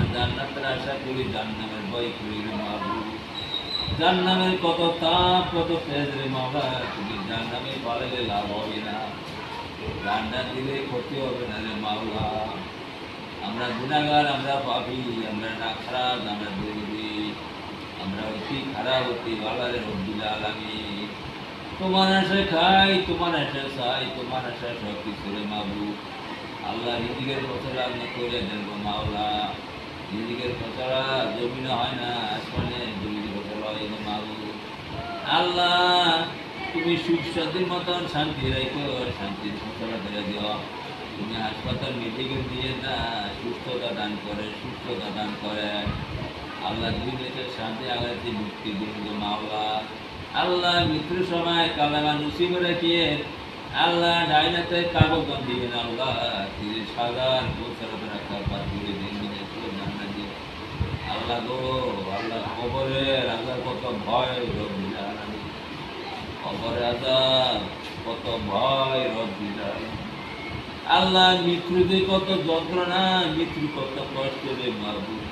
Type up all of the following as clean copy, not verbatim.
তোমার জান্নাতের আশা করি, জাহান্নামের ভয় করি রে মাবুদ। জাহান্নামের কত তাপ, কত তেজ রে মাওলা, তুমি জাহান্নামে পালালে লাভ হবে না, জান্নাত দিলে ক্ষতি হবে না রে মাওলা। আমরা গুনাহগার, আমরা পাপী, আমরা নাখারাজ, আমরা দুর্বৃত্ত, আমরা অতি খারাপ, অতি ভালো রে রব্বুল আলামিন। তোমার আশায় খাই, তোমার আশায় চাই, তোমার আশায় সব কিছু রে মাবুদ। আল্লাহ রিজিকের ফসলা আপনি করে দেন গো মাওলা। রিজিকের ফসলা জমিনে হয় না, আসমানে জমির ফসলা হয় গো মাবুদ। আল্লাহ তুমি সুখ শান্তির মতন শান্তি রাখো, শান্তির ফসলা করে দিও। তুমি হাসপাতাল মেডিকেল দিয়ে না সুস্থতা দান করে, সুস্থতা দান করে। আল্লাহ দুনিয়াতে শান্তি আগাতে মুক্তি দিন গো মাওলা। আল্লাহ মৃত্যুর সময় কালেমা নসিব রাখিয়ে আল্লাহ ডাইনাতে কাগজ দিবেন। আল্লাহ 30,000 বছর রাখা পার করে দিন, জান্নাত দিয়ে। আল্লাহ গো, আল্লাহ কবরের আল্লাহ কত ভয় রব্বিল আলামিন, কবরের আযাব কত ভয় রব্বিল আলামিন। আল্লাহ মৃত্যুতে কত যন্ত্রণা, মৃত্যু কত কষ্ট রে মাবুদ।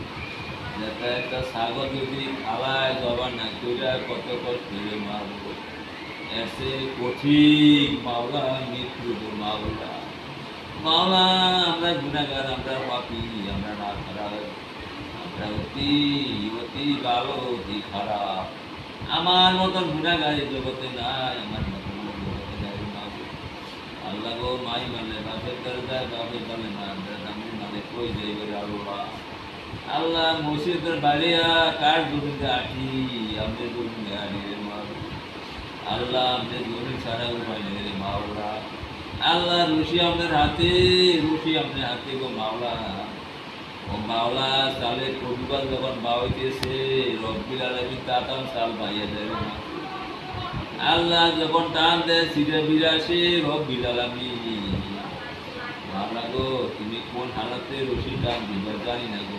যেটা একটা ছাগল যদি খাওয়ায় জবান না কইরা কত কষ্ট রে মাবুদ। এসে কঠিন মাওলা মৃত্যু গো মাওলা। মাওলা আমরা গুনাহগার, আমরা পাপী, আমরা না খারাপ, আমরা অতি অতি ভালো, অতি খারাপ। আমার মতন গুনাহগার এই জগতে নাই, আমার মতন জগতে নাই মাবুদ। আল্লাহ গো, মাই মানে বাপের দ্বারা যায়, বাপের বলে না, আমি মানে কই যাই বলে আল্লাহ। আল্লাহ মসজিদের বাড়িয়া কার গোবিন্দে আঠি, আমাদের গোবিন্দে আঠি রে মাবুদ। আল্লাহ আমাদের জমি ছাড়া উপায় নেই রে মাওলা। আল্লাহ রুশি আমাদের হাতে, রুশি আমাদের হাতে গো মাওলা। ও মাওলা সালে প্রতিবার যখন বাউইতেছে রব্বিল আলামিন তাতাম সাল পাইয়া দেয় না। আল্লাহ যখন টান দেয় সিরে বিরাসে রব্বিল আলামিন। মাওলা গো, তুমি কোন হালাতে রশি টান দিবা জানি না গো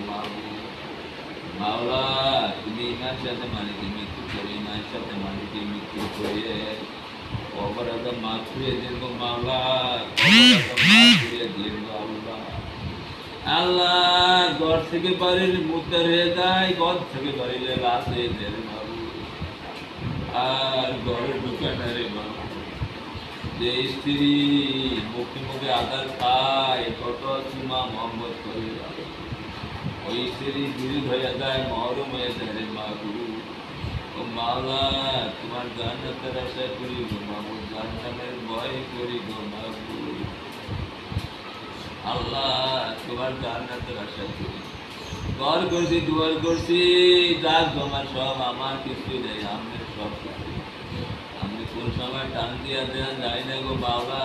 মাওলা। তুমি ইমার সাথে মালিকে মৃত্যু করে, ইমার সাথে মালিকে মৃত্যু করে অপরাধ মাফ করে দিন গো মাওলা, অপরাধ মাফ করে দিন গো আল্লাহ। আল্লাহ ঘর থেকে বাড়ির মুদ্রা হয়ে যায়, ঘর থেকে বাড়িলে লাশ হয়ে যায় রে মাবুদ। আর ঘরে ঢুকে না রে মাবুদ। যে স্ত্রী মুখে মুখে আদার খায় কত সীমা মোহাম্মদ করে, ওই স্ত্রী বিরোধ হয়ে যায়, মহরম হয়ে যায় রে মাবুদ। ও মাওলা তোমার জান্নাতের আশা করি গো মাবুদ, জান্নাতের ভয় করি গো মাবুদ। আল্লাহ তোমার জান্নাতের আশা করি। ঘর করছি, দুয়ার করছি, যাক তোমার সব, আমার কিছু নেই, আমের সব কিছু। আমি কোন সময় টান দিয়া দেন যাই না গো বাবা।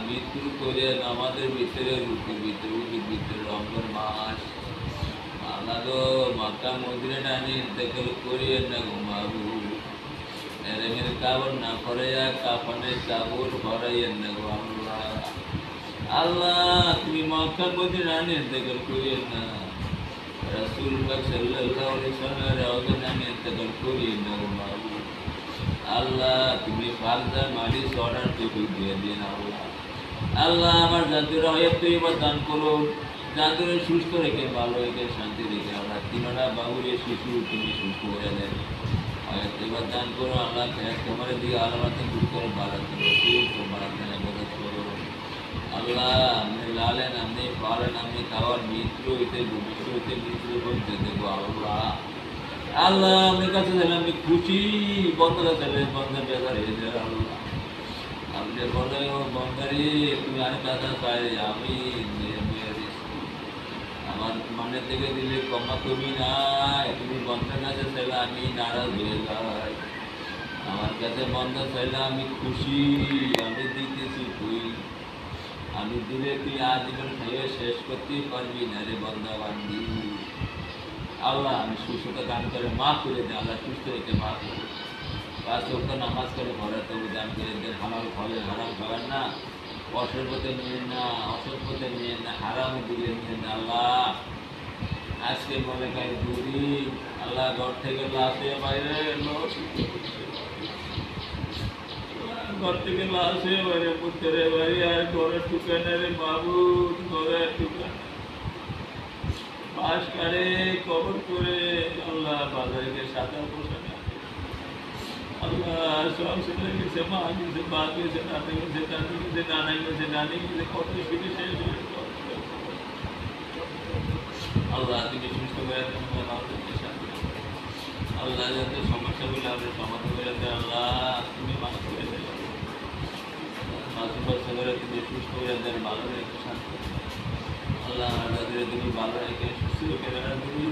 মৃত্যু করে আমাদের ভিতরে রুটির ভিতরে, রুটির ভিতরে রমজান মাস। আল্লাহ গো, মক্কা মদিনা টানি ইন্তেকাল করিয়ে না গো মাবুদ। এরেমের কাপড় না পরাইয়া কাফনের কাপড় পরাইয়েন না গো আল্লাহ। আল্লাহ তুমি মক্কা মদিনা ইন্তেকাল করিয়ে না, রাসূলুল্লাহ সাল্লাল্লাহু আলাইহি ওয়াসাল্লামের রওজা টানি ইন্তেকাল করিয়ে না গো মাবুদ। আল্লাহ তুমি ফালদা মালি সরার তৌফিক দিয়ে দিন আল্লাহ। আল্লাহ আমার জাতির হয়াত তৈবা দান করুন, জাতির সুস্থ রেখে, ভালো রেখে, শান্তি রেখে। আমরা তিনটা বাবুরে শিশু তুমি সুস্থ করে দেন, হয়াত তৈবা দান করো। আল্লাহ তোমার দিকে আলামাতে দূর করে বাড়াতে বাড়াতে মদত করো। আল্লাহ আপনি লালেন, আপনি পালেন, আপনি খাওয়ার মিত্র হইতে ভবিষ্য হইতে মিত্র বলতে দেবো আল্লাহ। আল্লাহ আপনার কাছে দিলে আমি খুশি, বন্ধরা দিলে বন্ধের বেকার হয়ে যায় আল্লাহ। আপনি বলে ও বন্ধারি তুমি আর কাছে চাই, আমি আমার মনের থেকে দিলে কমা তুমি নাই, তুমি বন্ধের কাছে চাইলে আমি নারাজ হয়ে যাই। আমার কাছে বন্ধ চাইলে আমি খুশি, আমি দিতেছি তুই, আমি দিলে তুই আজীবন খাইয়ে শেষ করতেই পারবি না রে বন্ধা বান্ধি। আল্লাহ আমি সুস্থতা দান করে মাফ করে দেন, আল্লাহ সুস্থ রেখে মাফ করে। 5 ওয়াক্ত নামাজ করে ঘরে তবু দান করে দেন। হালাল ফলে হারাম খাবেন না, অসৎ পথে নিয়েন না, অসৎ পথে নিয়েন না, হারাম দিলে নিয়েন না আল্লাহ। আজকে মনে করি দুদিন আল্লাহ ঘর থেকে লাশে বাইরে, ঘর থেকে লাশে বাইরে, পুত্রে বাড়ি আর ঘরে ঢুকে না রে মাবুদ, ঘরে ঢুকে পাশ কাড়ে কবর করে আল্লাহ বাজারে সাদা পোশাক আল্লাহ সব ছেলে গেছে, মা গেছে, বাপ গেছে, নাতি গেছে, দাদি গেছে, নানা গেছে, নানি গেছে, কত শুধু শেষ হয়ে গেল। আল্লাহ তুমি সুস্থ করে দেন, আমাদেরকে শান্তি দাও। আল্লাহ যাতে সমস্যাগুলো আমরা সমাধান করে দেয়, আল্লাহ তুমি মাফ করে দেয়, মাসুম করে তুমি সুস্থ করে দেন, ভালো রেখে শান্তি দাও। আল্লাহ যাদের তুমি ভালো রেখে সুস্থ রেখে তুমি